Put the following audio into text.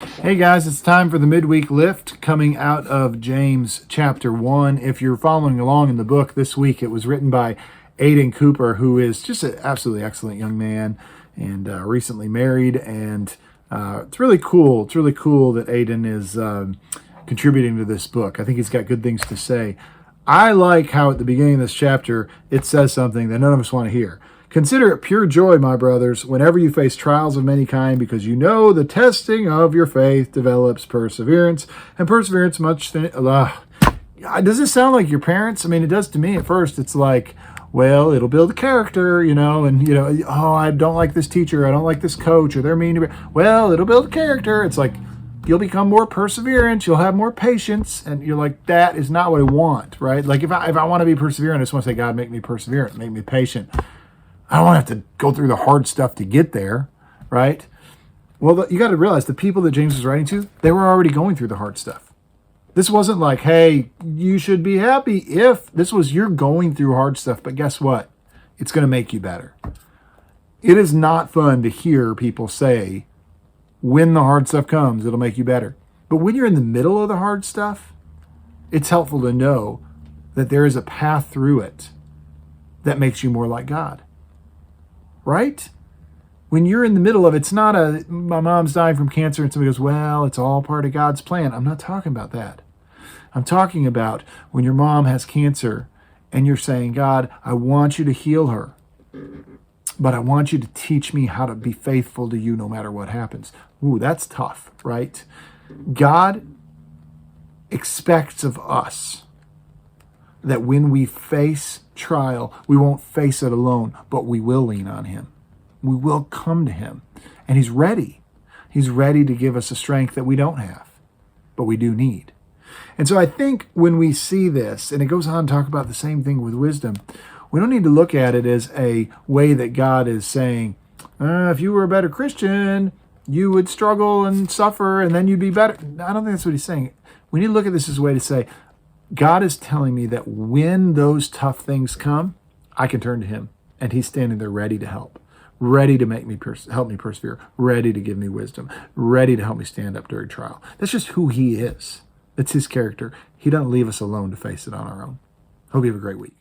Hey guys, it's time for the Midweek Lift coming out of James chapter 1. If you're following along in the book this week, it was written by Aidan Cooper, who is just an absolutely excellent young man and recently married. And it's really cool. It's really cool that Aidan is contributing to this book. I think he's got good things to say. I like how at the beginning of this chapter, it says something that none of us want to hear. Consider it pure joy, my brothers, whenever you face trials of many kind, because you know the testing of your faith develops perseverance, and perseverance does it sound like your parents? I mean, it does to me at first. It's like, well, it'll build character, oh, I don't like this teacher, I don't like this coach, or they're mean to me. Well, it'll build character. It's like, you'll become more perseverant, you'll have more patience, and you're like, that is not what I want, right? Like, if I want to be perseverant, I just want to say, God, make me perseverant, make me patient. I don't want to have to go through the hard stuff to get there, right? Well, you got to realize the people that James was writing to, they were already going through the hard stuff. This wasn't like, hey, you should be happy if. This was, you're going through hard stuff, but guess what? It's going to make you better. It is not fun to hear people say, when the hard stuff comes, it'll make you better. But when you're in the middle of the hard stuff, it's helpful to know that there is a path through it that makes you more like God. Right? When you're in the middle of it's not my mom's dying from cancer and somebody goes, well, it's all part of God's plan. I'm not talking about that. I'm talking about when your mom has cancer and you're saying, God, I want you to heal her, but I want you to teach me how to be faithful to you no matter what happens. Ooh, that's tough, right? God expects of us that when we face trial, we won't face it alone, but we will lean on him. We will come to him. And he's ready. He's ready to give us a strength that we don't have, but we do need. And so I think when we see this, and it goes on to talk about the same thing with wisdom, we don't need to look at it as a way that God is saying, if you were a better Christian, you would struggle and suffer, and then you'd be better. I don't think that's what he's saying. We need to look at this as a way to say, God is telling me that when those tough things come, I can turn to him, and he's standing there ready to help, ready to make me help me persevere, ready to give me wisdom, ready to help me stand up during trial. That's just who he is. That's his character. He doesn't leave us alone to face it on our own. Hope you have a great week.